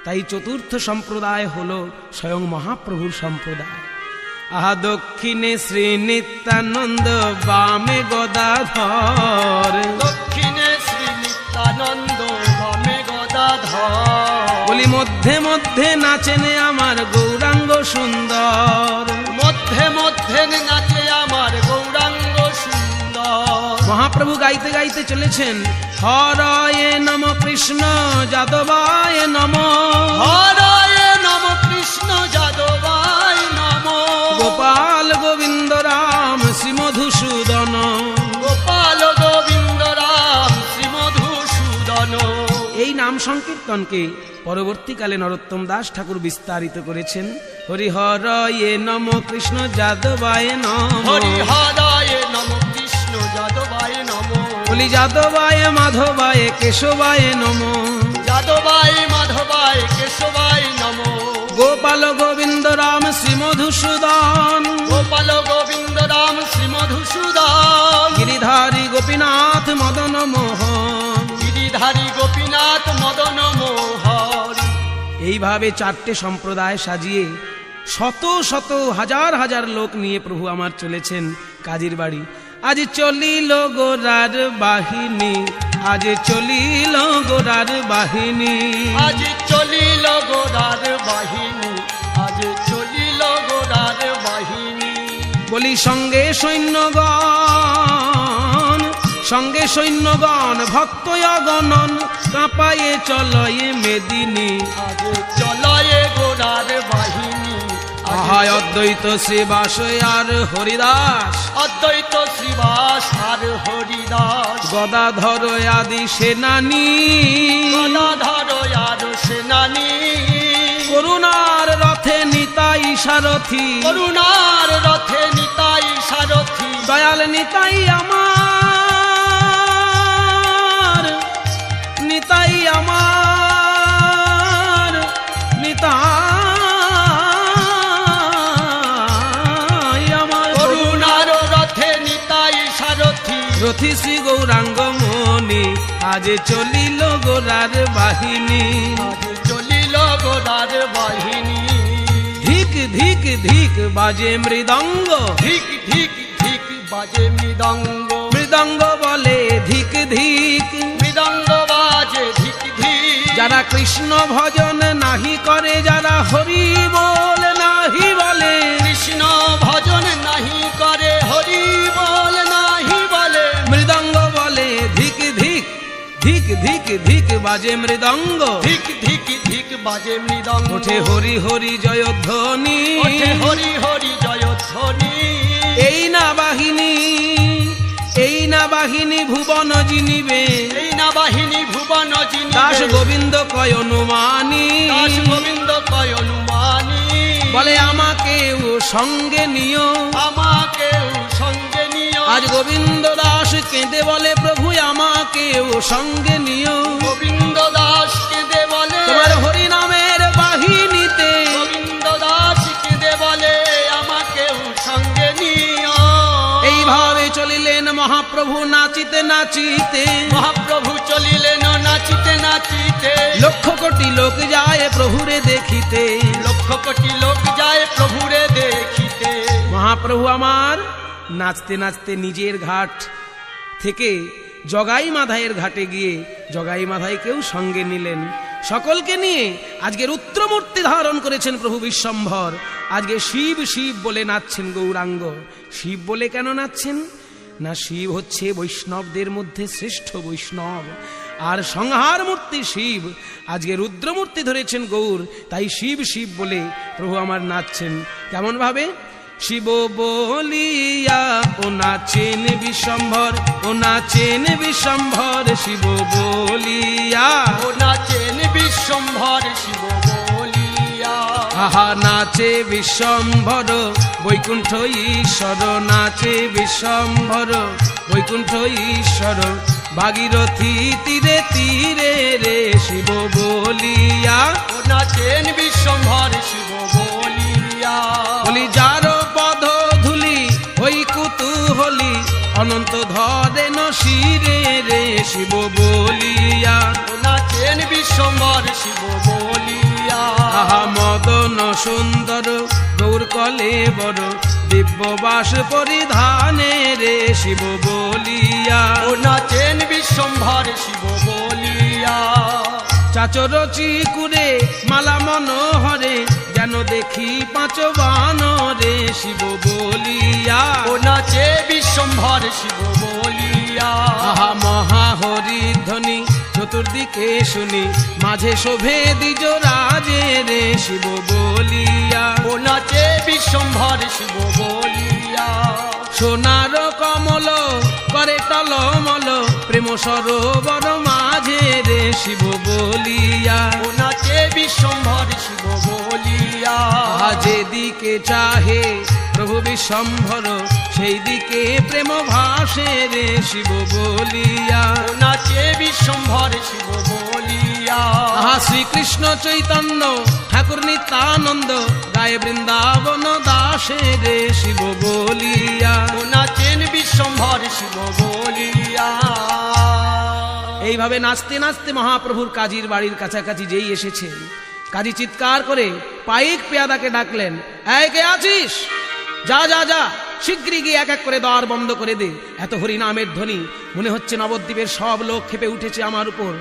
তাই চতুর্থ সম্প্রদায় হলো স্বয়ং মহাপ্রভুর সম্প্রদায়। আহা দক্ষিণে শ্রী নিত্যানন্দ, বামে গদাধর, দক্ষিণে শ্রী নিত্যানন্দ, বামে গদাধর। বলি মধ্যে মধ্যে নাচেন আমার গৌরাঙ্গ সুন্দর, মধ্যে মধ্যে নাচে আমার গৌরাঙ্গ সুন্দর। মহাপ্রভু গাইতে গাইতে চলেছেন, হরয়ে নম কৃষ্ণ যাদবায় নম, হরয়ে নম কৃষ্ণ যাদবায় নম, গোপাল গোবিন্দ রাম শ্রী মধুসূদন, গোপাল গোবিন্দ রাম শ্রী মধুসূদন। এই নাম সংকীর্তনকে পরবর্তীকালে নরোত্তম দাস ঠাকুর বিস্তারিত করেছেন। হরিহরয়ে নম কৃষ্ণ যাদবায় নম, হরিহরয়ে নম কৃষ্ণ যাদবায় নম, বলি যাদবায় মাধবায় কেশবায় নম, যাদবায় মাধবায় কেশবায় নম, গোপাল গোবিন্দ রাম শ্রী মধুসূদন, গোপাল গোবিন্দ রাম শ্রী মধুসূদন, গিরিধারী গোপীনাথ মদন মোহন। গিরিধারী গোপীনাথ মদন মোহন। এইভাবে চারটে সম্প্রদায় সাজিয়ে শত শত হাজার হাজার লোক নিয়ে প্রভু আমার চলেছেন কাজীর বাড়ি। আজ চলিল গোরার বাহিনী, আজ চলিল গোরার বাহিনী, আজ চলিল গোরার বাহিনী, আজ চলিল গোরার বাহিনী। বলি সঙ্গে সৈন্যগণ, সঙ্গে সৈন্যগণ ভক্ত অগণন, কাঁপায়ে চলয়ে মেদিনী। আজ চলয়ে গোরার বাহিনী, আহায় অদ্বৈত শ্রীবাস আর হরিদাস, অদ্বৈত শ্রীবাস আর হরিদাস, গদাধর আদি সেনানী, গদাধর আর সেনানী, করুণার রথে নিতাই সারথি, করুণার রথে নিতাই সারথি, দয়াল নিতাই আমার, নিতাই আমার, নিতাই আমার, করুণার রথে নিতাই সারথি, রথি শ্রী গৌরাঙ্গ মণি, আজ চলিল গোরার বাহিনী। আজ চলিল গোরার বাহিনী। ধিক ধিক ধিক বাজে মৃদঙ্গ, ধিক ধিক ধিক বাজে মৃদঙ্গ, মৃদঙ্গ বলে ধিক ধিক, মৃদঙ্গ বাজে ধিক ধিক। যারা কৃষ্ণ ভজন নাহি করে, যারা হরি বল নাহি বলে, কৃষ্ণ ভজন নাহি করে, হরি বল নাহি বলে, মৃদঙ্গ বলে ধিক ধিক, ধিক ধিক ধিক বাজে মৃদঙ্গ, ধিক ধিক ধিক বাজে মৃদঙ্গ। ওঠে হরি হরি জয়ধ্বনি, ওঠে হরি হরি জয়ধ্বনি। এই না বাহিনী, এই না বাহিনী ভুবন জিনিবে, এই না বাহিনী ভুবন জিনিবে, দাস গোবিন্দ কয় অনুমানী, দাস গোবিন্দ কয় অনুমানী। বলে আমাকেও সঙ্গে নিও, আমাকেও সঙ্গে নিও। আজ গোবিন্দ দাস কেঁদে বলে প্রভু আমাকেও সঙ্গে নিও, গোবিন্দ দাস কেঁদে বলে তোমার হরি নামের বাহিনীতে, গোবিন্দ দাস কেঁদে বলে আমাকেও সঙ্গে নিও। এইভাবে চলিলেন মহাপ্রভু নাচিতে নাচিতে, মহাপ্রভু চলিলেন নাচিতে নাচিতে, লক্ষ কোটি লোক যায় প্রভুরে দেখিতে, লক্ষ কোটি লোক যায় প্রভুরে দেখিতে। মহাপ্রভু আমার নাচতে নাচতে নিজের ঘাট থেকে জগাই মাধাইয়ের ঘাটে গিয়ে জগাই মাধাইকেও সঙ্গে নিলেন। সকলকে নিয়ে আজকের উত্তরমূর্তি ধারণ করেছেন প্রভু বিশ্বম্ভর। আজকে শিব শিব বলে নাচছেন গৌরাঙ্গ। শিব বলে কেন নাচছেন না, শিব হচ্ছে বৈষ্ণবদের মধ্যে শ্রেষ্ঠ বৈষ্ণব, আর সংহার মূর্তি শিব। আজকে রুদ্রমূর্তি ধরেছেন গৌর, তাই শিব শিব বলে প্রভু আমার নাচছেন। কেমন ভাবে? শিব বলিয়া ও নাচেন বিশ্বম্ভর, ও নাচেন বিশ্বম্ভর, শিব বলিয়া ও নাচেন বিশ্বম্ভর, শিব বলিয়া। আহা নাচে বিশ্বম্ভর বৈকুণ্ঠ ঈশ্বর, নাচে বিশ্বম্ভর বৈকুণ্ঠ ঈশ্বর, ভাগীরথী তীরে তীরে রে শিব বলিয়া। ও নাচেন বিশ্বম্ভর, শিব বলিয়া। বলি যার পদ ধুলি ওই কুতুহলি, অনন্ত ধরেন শিরে রে শিব বলিয়া। ও নাচেন বিশ্বম্ভর, শিব বলিয়া। সুন্দর গৌর কলে বড় দিব্যবাস পরিধানে রে শিব বলিয়া ও নাচেন বিশ্বম্ভর শিব বলিয়া চাচর চিকুরে মালা মনোহরে যেন দেখি পাঁচ বানরে শিব বলিয়া ও নাচে বিশ্বম্ভর শিব বলিয়া আহা মহা হরিধ্বনি চতুর্দিকে শুনি মাঝে শোভে দ্বিজ রাজে রে শিব বলিয়া ও নাচে বিশ্বম্ভর শিব বলিয়া সোনার কমল করে টলমল প্রেম সরোবর মাঝে রে শিব বলিয়া ও নাচে বিশ্বম্ভর শিব বলিয়া যেদিকে চাহে প্রভু বিশ্বম্ভর সেই দিকে প্রেম ভাসে রে শিব বলিয়া ও নাচে বিশ্বম্ভর শিব বলিয়া শ্রীকৃষ্ণ চৈতন্য ঠাকুর নিত্যানন্দ গায়ে বৃন্দাবন দাসে রে শিব বলিয়া ও নাচেন বিশ্বম্ভর শিব বলিয়া এইভাবে নাচতে নাচতে মহাপ্রভুর কাজীর বাড়ির কাছাকাছি যেই এসেছে কাজী চিৎকার করে পাইক পেয়াদাকে ডাকলেন, এই কে আছিস? যা যা যা শীঘ্রই গিয়ে এক এক করে দ্বার বন্ধ করে দে। এত হরিনামের ধ্বনি, মনে হচ্ছে নবদ্বীপের সব লোক ক্ষেপে উঠেছে আমার উপর।